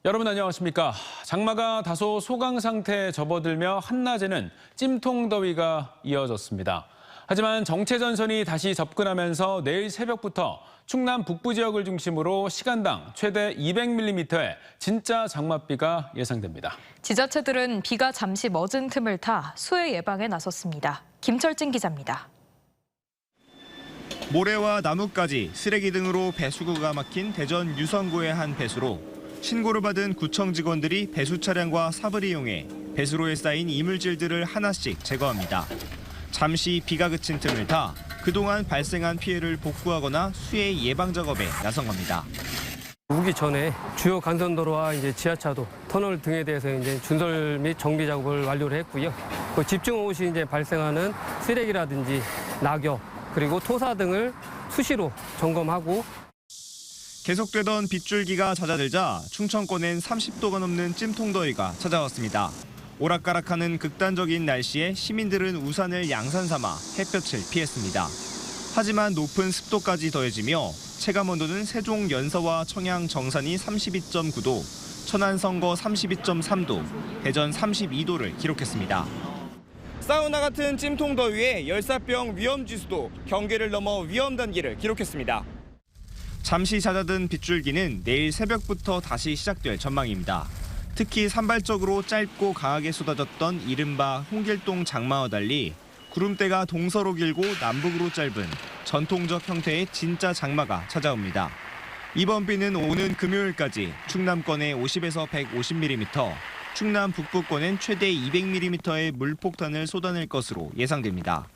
여러분 안녕하십니까. 장마가 다소 소강 상태에 접어들며 한낮에는 찜통더위가 이어졌습니다. 하지만 정체전선이 다시 접근하면서 내일 새벽부터 충남 북부 지역을 중심으로 시간당 최대 200mm의 진짜 장맛비가 예상됩니다. 지자체들은 비가 잠시 멎은 틈을 타 수해 예방에 나섰습니다. 김철진 기자입니다. 모래와 나뭇가지, 쓰레기 등으로 배수구가 막힌 대전 유성구의 한 배수로 신고를 받은 구청 직원들이 배수 차량과 삽을 이용해 배수로에 쌓인 이물질들을 하나씩 제거합니다. 잠시 비가 그친 틈을 타 그동안 발생한 피해를 복구하거나 수해 예방 작업에 나선 겁니다. 오기 전에 주요 간선도로와 지하차도, 터널 등에 대해서 준설 및 정비 작업을 완료를 했고요. 그 집중 호우시 발생하는 쓰레기라든지 낙엽 그리고 토사 등을 수시로 점검하고. 계속되던 빗줄기가 잦아들자 충청권엔 30도가 넘는 찜통더위가 찾아왔습니다. 오락가락하는 극단적인 날씨에 시민들은 우산을 양산 삼아 햇볕을 피했습니다. 하지만 높은 습도까지 더해지며 체감온도는 세종 연서와 청양 정산이 32.9도, 천안 선거 32.3도, 대전 32도를 기록했습니다. 사우나 같은 찜통더위에 열사병 위험지수도 경계를 넘어 위험 단계를 기록했습니다. 잠시 잦아든 빗줄기는 내일 새벽부터 다시 시작될 전망입니다. 특히 산발적으로 짧고 강하게 쏟아졌던 이른바 홍길동 장마와 달리 구름대가 동서로 길고 남북으로 짧은 전통적 형태의 진짜 장마가 찾아옵니다. 이번 비는 오는 금요일까지 충남권에 50에서 150mm, 충남 북부권엔 최대 200mm의 물폭탄을 쏟아낼 것으로 예상됩니다.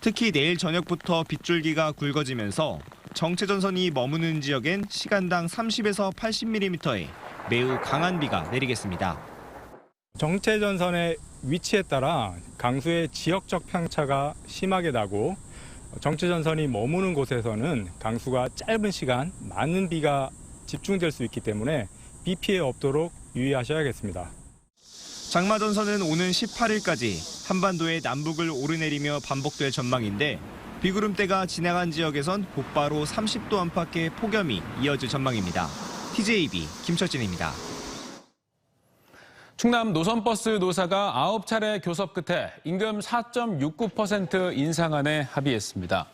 특히 내일 저녁부터 빗줄기가 굵어지면서 정체전선이 머무는 지역엔 시간당 30에서 80mm의 매우 강한 비가 내리겠습니다. 정체전선의 위치에 따라 강수의 지역적 편차가 심하게 나고 정체전선이 머무는 곳에서는 강수가 짧은 시간 많은 비가 집중될 수 있기 때문에 비 피해 없도록 유의하셔야겠습니다. 장마전선은 오는 18일까지 한반도의 남북을 오르내리며 반복될 전망인데 비구름대가 지나간 지역에선 곧바로 30도 안팎의 폭염이 이어질 전망입니다. TJB 김철진입니다. 충남 노선버스 노사가 9차례 교섭 끝에 임금 4.69% 인상안에 합의했습니다.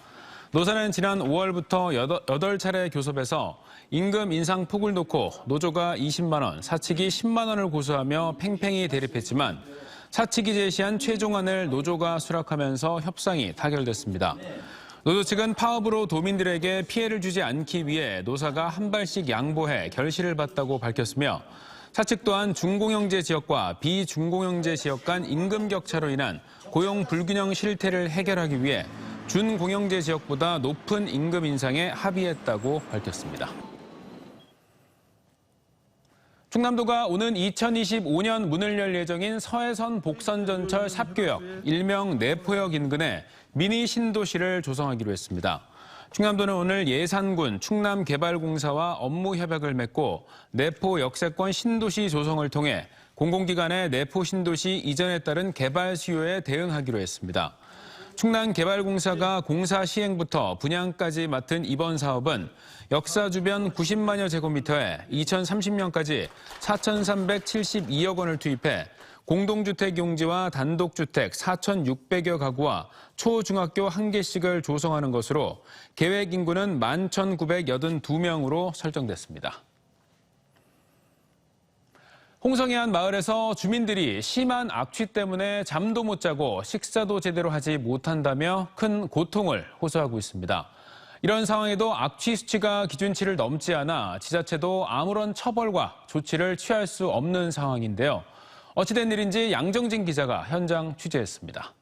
노사는 지난 5월부터 8차례 교섭에서 임금 인상 폭을 놓고 노조가 20만 원, 사측이 10만 원을 고수하며 팽팽히 대립했지만 사측이 제시한 최종안을 노조가 수락하면서 협상이 타결됐습니다. 노조 측은 파업으로 도민들에게 피해를 주지 않기 위해 노사가 한 발씩 양보해 결실을 봤다고 밝혔으며 사측 또한 중공영제 지역과 비중공영제 지역 간 임금 격차로 인한 고용 불균형 실태를 해결하기 위해 준공영제 지역보다 높은 임금 인상에 합의했다고 밝혔습니다. 충남도가 오는 2025년 문을 열 예정인 서해선 복선전철 삽교역, 일명 내포역 인근에 미니 신도시를 조성하기로 했습니다. 충남도는 오늘 예산군 충남개발공사와 업무 협약을 맺고 내포 역세권 신도시 조성을 통해 공공기관의 내포 신도시 이전에 따른 개발 수요에 대응하기로 했습니다. 충남개발공사가 공사 시행부터 분양까지 맡은 이번 사업은 역사 주변 90만여 제곱미터에 2030년까지 4,372억 원을 투입해 공동주택 용지와 단독주택 4,600여 가구와 초중학교 1개씩을 조성하는 것으로 계획 인구는 11,982명으로 설정됐습니다. 홍성의 한 마을에서 주민들이 심한 악취 때문에 잠도 못 자고 식사도 제대로 하지 못한다며 큰 고통을 호소하고 있습니다. 이런 상황에도 악취 수치가 기준치를 넘지 않아 지자체도 아무런 처벌과 조치를 취할 수 없는 상황인데요. 어찌된 일인지 양정진 기자가 현장 취재했습니다.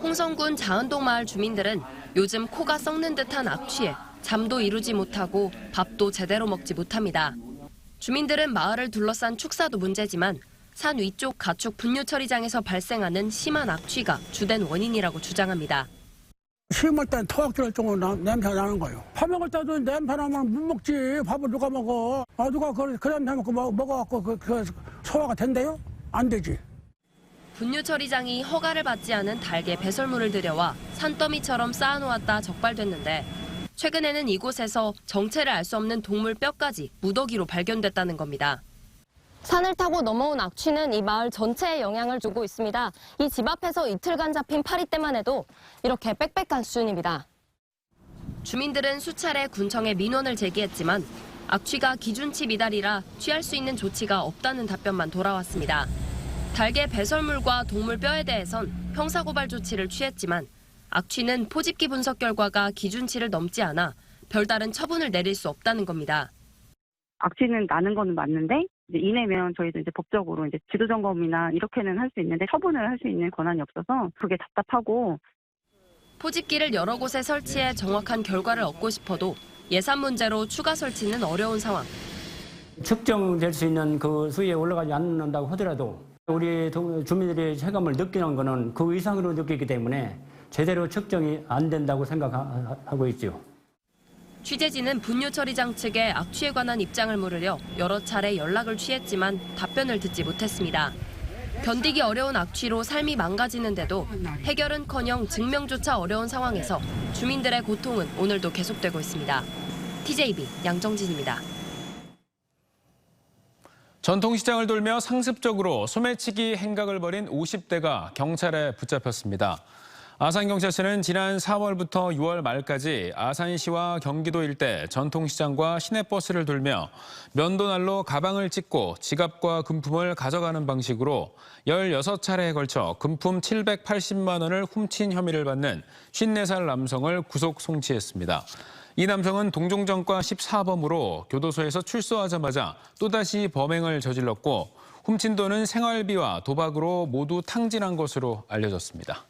홍성군 자은동 마을 주민들은 요즘 코가 썩는 듯한 악취에 잠도 이루지 못하고 밥도 제대로 먹지 못합니다. 주민들은 마을을 둘러싼 축사도 문제지만 산 위쪽 가축 분뇨 처리장에서 발생하는 심한 악취가 주된 원인이라고 주장합니다. 심을 땐 토악질 정도로 냄새가 나는 거예요. 밥 먹을 때도 냄새 나면 못 먹지. 밥을 누가 먹어. 누가 그 냄새 먹고 먹어갖고 그 소화가 된대요? 안 되지. 분뇨 처리장이 허가를 받지 않은 달개 배설물을 들여와 산더미처럼 쌓아놓았다 적발됐는데 최근에는 이곳에서 정체를 알 수 없는 동물 뼈까지 무더기로 발견됐다는 겁니다. 산을 타고 넘어온 악취는 이 마을 전체에 영향을 주고 있습니다. 이 집 앞에서 이틀간 잡힌 파리떼만 해도 이렇게 빽빽한 수준입니다. 주민들은 수차례 군청에 민원을 제기했지만 악취가 기준치 미달이라 취할 수 있는 조치가 없다는 답변만 돌아왔습니다. 달개 배설물과 동물 뼈에 대해선 형사고발 조치를 취했지만 악취는 포집기 분석 결과가 기준치를 넘지 않아 별다른 처분을 내릴 수 없다는 겁니다. 악취는 나는 거는 맞는데 이내면 저희도 이제 법적으로 이제 지도 점검이나 이렇게는 할 수 있는데 처분을 할 수 있는 권한이 없어서 그게 답답하고. 포집기를 여러 곳에 설치해 정확한 결과를 얻고 싶어도 예산 문제로 추가 설치는 어려운 상황. 측정될 수 있는 그 수위에 올라가지 않는다고 하더라도 우리 주민들이 체감을 느끼는 거는 그 이상으로 느끼기 때문에 제대로 측정이 안 된다고 생각하고 있죠. 취재진은 분뇨처리장 측에 악취에 관한 입장을 물으려 여러 차례 연락을 취했지만 답변을 듣지 못했습니다. 견디기 어려운 악취로 삶이 망가지는데도 해결은커녕 증명조차 어려운 상황에서 주민들의 고통은 오늘도 계속되고 있습니다. TJB 양정진입니다. 전통시장을 돌며 상습적으로 소매치기 행각을 벌인 50대가 경찰에 붙잡혔습니다. 아산경찰서는 지난 4월부터 6월 말까지 아산시와 경기도 일대 전통시장과 시내버스를 돌며 면도날로 가방을 찍고 지갑과 금품을 가져가는 방식으로 16차례에 걸쳐 금품 780만 원을 훔친 혐의를 받는 54살 남성을 구속 송치했습니다. 이 남성은 동종전과 14범으로 교도소에서 출소하자마자 또다시 범행을 저질렀고 훔친 돈은 생활비와 도박으로 모두 탕진한 것으로 알려졌습니다.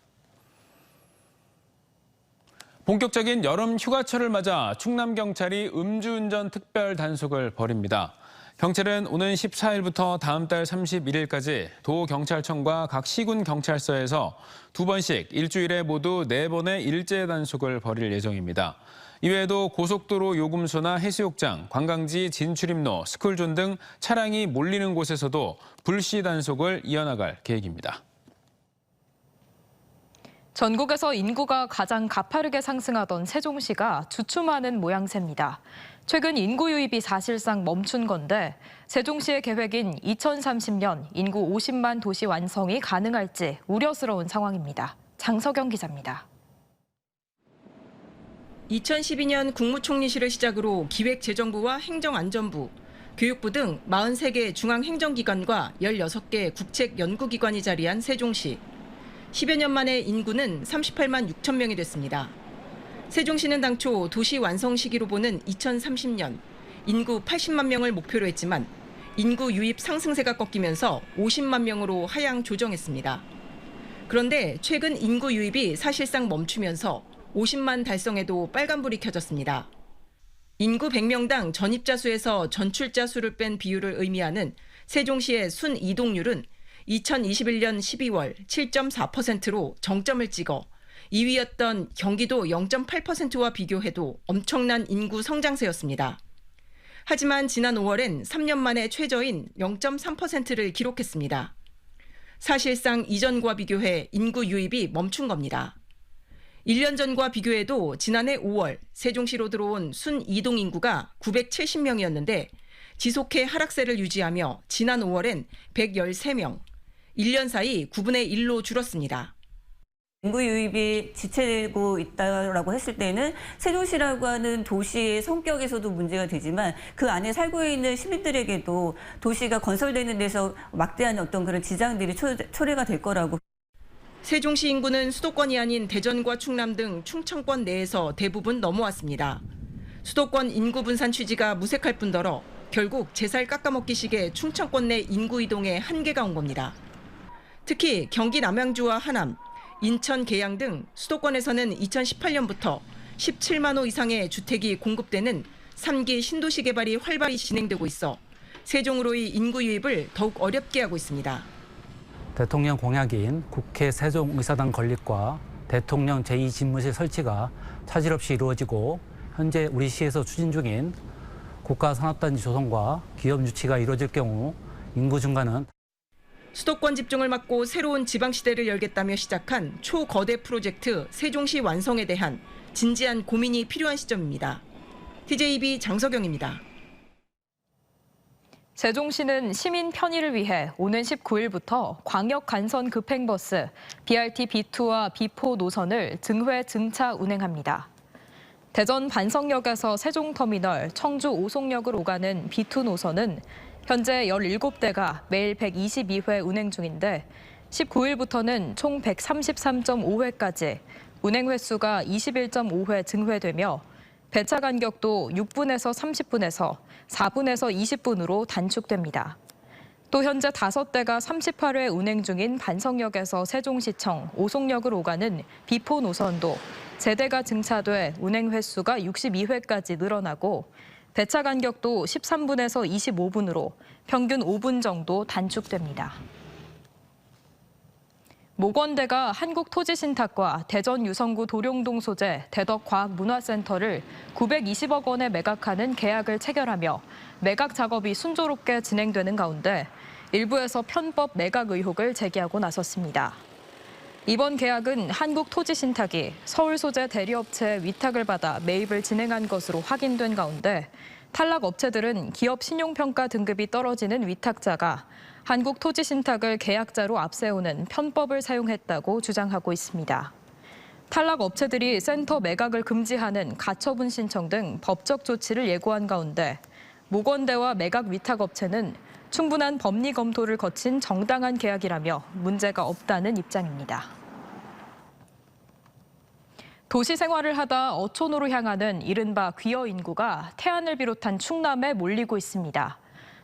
본격적인 여름 휴가철을 맞아 충남경찰이 음주운전 특별 단속을 벌입니다. 경찰은 오는 14일부터 다음 달 31일까지 도경찰청과 각 시군 경찰서에서 2번씩 일주일에 모두 4번의 일제 단속을 벌일 예정입니다. 이외에도 고속도로 요금소나 해수욕장, 관광지 진출입로, 스쿨존 등 차량이 몰리는 곳에서도 불시 단속을 이어나갈 계획입니다. 전국에서 인구가 가장 가파르게 상승하던 세종시가 주춤하는 모양새입니다. 최근 인구 유입이 사실상 멈춘 건데 세종시의 계획인 2030년 인구 50만 도시 완성이 가능할지 우려스러운 상황입니다. 장석영 기자입니다. 2012년 국무총리실을 시작으로 기획재정부와 행정안전부, 교육부 등 43개 중앙행정기관과 16개 국책연구기관이 자리한 세종시. 10여 년 만에 인구는 38만 6천 명이 됐습니다. 세종시는 당초 도시 완성 시기로 보는 2030년 인구 80만 명을 목표로 했지만 인구 유입 상승세가 꺾이면서 50만 명으로 하향 조정했습니다. 그런데 최근 인구 유입이 사실상 멈추면서 50만 달성에도 빨간불이 켜졌습니다. 인구 100명당 전입자 수에서 전출자 수를 뺀 비율을 의미하는 세종시의 순 이동률은 2021년 12월 7.4%로 정점을 찍어 2위였던 경기도 0.8%와 비교해도 엄청난 인구 성장세였습니다. 하지만 지난 5월엔 3년 만에 최저인 0.3%를 기록했습니다. 사실상 이전과 비교해 인구 유입이 멈춘 겁니다. 1년 전과 비교해도 지난해 5월 세종시로 들어온 순 이동 인구가 970명이었는데 지속해 하락세를 유지하며 지난 5월엔 113명, 1년 사이 9분의 1로 줄었습니다. 인구 유입이 지체되고 있다고 했을 때는 세종시라고 하는 도시의 성격에서도 문제가 되지만 그 안에 살고 있는 시민들에게도 도시가 건설되는 데서 막대한 어떤 그런 지장들이 초래가 될 거라고. 세종시 인구는 수도권이 아닌 대전과 충남 등 충청권 내에서 대부분 넘어왔습니다. 수도권 인구 분산 취지가 무색할 뿐더러 결국 제살 깎아먹기식의 충청권 내 인구 이동에 한계가 온 겁니다. 특히 경기 남양주와 하남, 인천, 계양 등 수도권에서는 2018년부터 17만 호 이상의 주택이 공급되는 3기 신도시 개발이 활발히 진행되고 있어 세종으로의 인구 유입을 더욱 어렵게 하고 있습니다. 대통령 공약인 국회 세종의사당 건립과 대통령 제2집무실 설치가 차질 없이 이루어지고 현재 우리 시에서 추진 중인 국가산업단지 조성과 기업 유치가 이루어질 경우 인구 증가는 수도권 집중을 막고 새로운 지방시대를 열겠다며 시작한 초거대 프로젝트 세종시 완성에 대한 진지한 고민이 필요한 시점입니다. TJB 장석영입니다. 세종시는 시민 편의를 위해 오는 19일부터 광역 간선 급행버스 BRT B2와 B4 노선을 증회 증차 운행합니다. 대전 반성역에서 세종터미널, 청주 오송역을 오가는 B2 노선은 현재 17대가 매일 122회 운행 중인데 19일부터는 총 133.5회까지 운행 횟수가 21.5회 증회되며 배차 간격도 6분에서 30분에서 4분에서 20분으로 단축됩니다. 또 현재 5대가 38회 운행 중인 반성역에서 세종시청, 오송역을 오가는 B4 노선도 세대가 증차돼 운행 횟수가 62회까지 늘어나고 배차 간격도 13분에서 25분으로 평균 5분 정도 단축됩니다. 모건대가 한국토지신탁과 대전 유성구 도룡동 소재 대덕과학문화센터를 920억 원에 매각하는 계약을 체결하며 매각 작업이 순조롭게 진행되는 가운데 일부에서 편법 매각 의혹을 제기하고 나섰습니다. 이번 계약은 한국토지신탁이 서울 소재 대리업체의 위탁을 받아 매입을 진행한 것으로 확인된 가운데 탈락 업체들은 기업 신용평가 등급이 떨어지는 위탁자가 한국토지신탁을 계약자로 앞세우는 편법을 사용했다고 주장하고 있습니다. 탈락 업체들이 센터 매각을 금지하는 가처분 신청 등 법적 조치를 예고한 가운데 모건대와 매각 위탁업체는 충분한 법리 검토를 거친 정당한 계약이라며 문제가 없다는 입장입니다. 도시 생활을 하다 어촌으로 향하는 이른바 귀여 인구가 태안을 비롯한 충남에 몰리고 있습니다.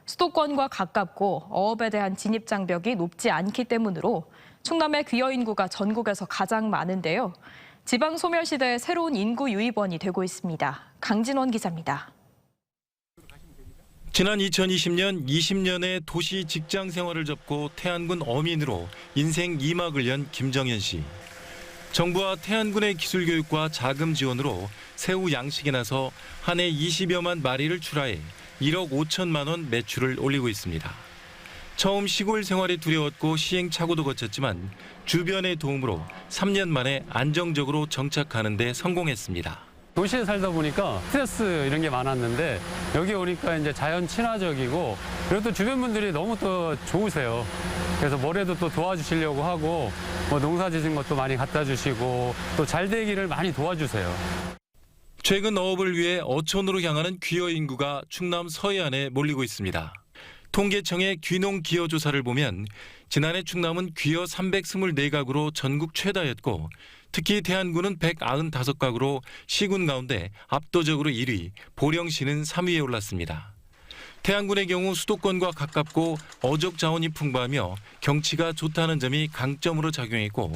수도권과 가깝고 어업에 대한 진입 장벽이 높지 않기 때문으로 충남의 귀여 인구가 전국에서 가장 많은데요. 지방 소멸 시대의 새로운 인구 유입원이 되고 있습니다. 강진원 기자입니다. 지난 2020년 20년의 도시 직장 생활을 접고 태안군 어민으로 인생 2막을 연 김정현 씨. 정부와 태안군의 기술교육과 자금 지원으로 새우 양식에 나서 한 해 20여만 마리를 출하해 1억 5천만 원 매출을 올리고 있습니다. 처음 시골 생활이 두려웠고 시행착오도 거쳤지만 주변의 도움으로 3년 만에 안정적으로 정착하는 데 성공했습니다. 도시에 살다 보니까 스트레스 이런 게 많았는데 여기 오니까 이제 자연 친화적이고 그리고 또 주변 분들이 너무 또 좋으세요. 그래서 뭐래도 또 도와주시려고 하고 뭐 농사 지은 것도 많이 갖다 주시고 또 잘 되기를 많이 도와주세요. 최근 어업을 위해 어촌으로 향하는 귀여 인구가 충남 서해안에 몰리고 있습니다. 통계청의 귀농 기여 조사를 보면 지난해 충남은 귀여 324가구로 전국 최다였고 특히 태안군은 195가구로 시군 가운데 압도적으로 1위, 보령시는 3위에 올랐습니다. 태안군의 경우 수도권과 가깝고 어족 자원이 풍부하며 경치가 좋다는 점이 강점으로 작용했고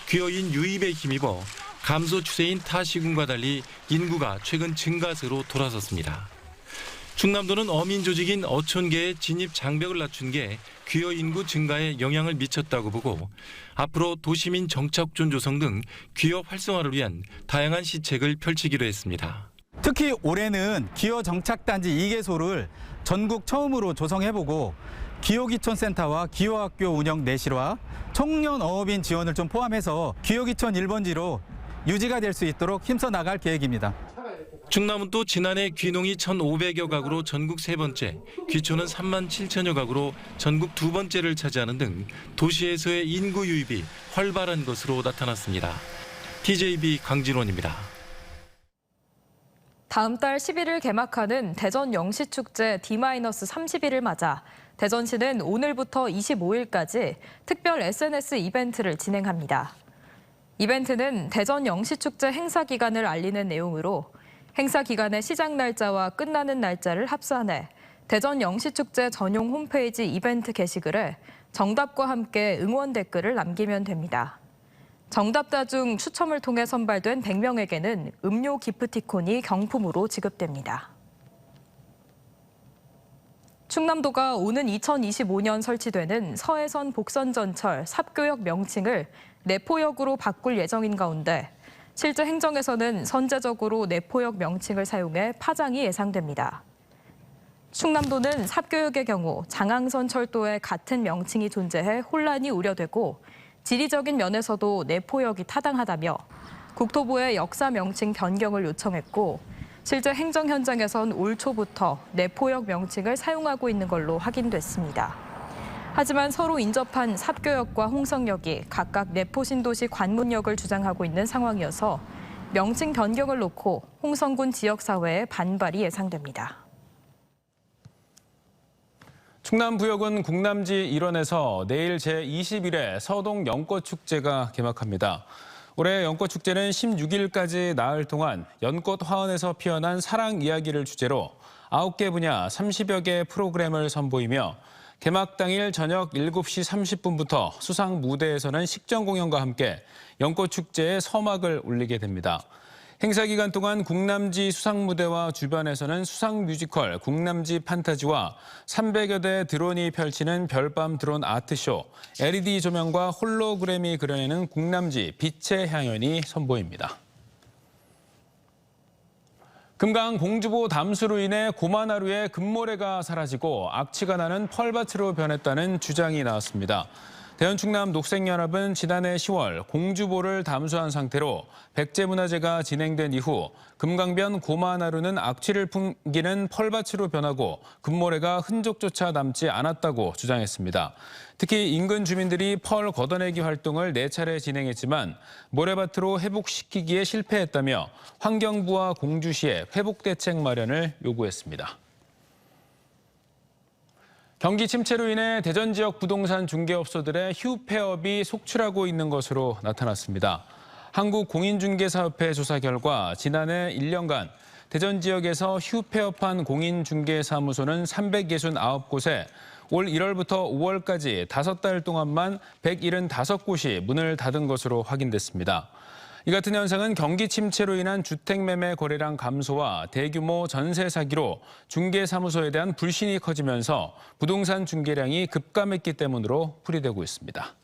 귀여인 유입에 힘입어 감소 추세인 타 시군과 달리 인구가 최근 증가세로 돌아섰습니다. 충남도는 어민 조직인 어촌계의 진입 장벽을 낮춘 게 귀여 인구 증가에 영향을 미쳤다고 보고 앞으로 도시민 정착존 조성 등 귀여 활성화를 위한 다양한 시책을 펼치기로 했습니다. 특히 올해는 기여 정착단지 2개소를 전국 처음으로 조성해보고 기여기촌센터와 기여학교 운영 내실화, 청년 어업인 지원을 좀 포함해서 기여기촌 1번지로 유지가 될 수 있도록 힘써 나갈 계획입니다. 충남은 또 지난해 귀농이 1,500여 가구로 전국 3번째, 귀촌은 3만 7천여 가구로 전국 2번째를 차지하는 등 도시에서의 인구 유입이 활발한 것으로 나타났습니다. TJB 강진원입니다. 다음 달 11일 개막하는 대전 영시축제 D-30일을 맞아 대전시는 오늘부터 25일까지 특별 SNS 이벤트를 진행합니다. 이벤트는 대전 영시축제 행사 기간을 알리는 내용으로 행사 기간의 시작 날짜와 끝나는 날짜를 합산해 대전 영시축제 전용 홈페이지 이벤트 게시글에 정답과 함께 응원 댓글을 남기면 됩니다. 정답자 중 추첨을 통해 선발된 100명에게는 음료 기프티콘이 경품으로 지급됩니다. 충남도가 오는 2025년 설치되는 서해선 복선전철 삽교역 명칭을 내포역으로 바꿀 예정인 가운데 실제 행정에서는 선제적으로 내포역 명칭을 사용해 파장이 예상됩니다. 충남도는 삽교역의 경우 장항선 철도에 같은 명칭이 존재해 혼란이 우려되고 지리적인 면에서도 내포역이 타당하다며 국토부에 역사 명칭 변경을 요청했고 실제 행정 현장에선 올 초부터 내포역 명칭을 사용하고 있는 걸로 확인됐습니다. 하지만 서로 인접한 삽교역과 홍성역이 각각 내포 신도시 관문역을 주장하고 있는 상황이어서 명칭 변경을 놓고 홍성군 지역사회의 반발이 예상됩니다. 충남부여군 국남지 일원에서 내일 제21회 서동 연꽃축제가 개막합니다. 올해 연꽃축제는 16일까지 나흘 동안 연꽃 화원에서 피어난 사랑 이야기를 주제로 9개 분야 30여 개 프로그램을 선보이며 개막 당일 저녁 7시 30분부터 수상 무대에서는 식전 공연과 함께 연꽃축제의 서막을 울리게 됩니다. 행사 기간 동안 국남지 수상 무대와 주변에서는 수상 뮤지컬 국남지 판타지와 300여 대 드론이 펼치는 별밤 드론 아트쇼, LED 조명과 홀로그램이 그려내는 국남지 빛의 향연이 선보입니다. 금강 공주보 담수로 인해 고만하루에 금모래가 사라지고 악취가 나는 펄밭으로 변했다는 주장이 나왔습니다. 대연충남 녹색연합은 지난해 10월 공주보를 담수한 상태로 백제문화제가 진행된 이후 금강변 고만하루는 악취를 풍기는 펄밭으로 변하고 금모래가 흔적조차 남지 않았다고 주장했습니다. 특히 인근 주민들이 펄 걷어내기 활동을 4차례 진행했지만 모래밭으로 회복시키기에 실패했다며 환경부와 공주시에 회복 대책 마련을 요구했습니다. 경기 침체로 인해 대전 지역 부동산 중개업소들의 휴폐업이 속출하고 있는 것으로 나타났습니다. 한국공인중개사협회 조사 결과 지난해 1년간 대전 지역에서 휴폐업한 공인중개사무소는 369곳에 올 1월부터 5월까지 5달 동안만 175곳이 문을 닫은 것으로 확인됐습니다. 이 같은 현상은 경기 침체로 인한 주택 매매 거래량 감소와 대규모 전세 사기로 중개사무소에 대한 불신이 커지면서 부동산 중개량이 급감했기 때문으로 풀이되고 있습니다.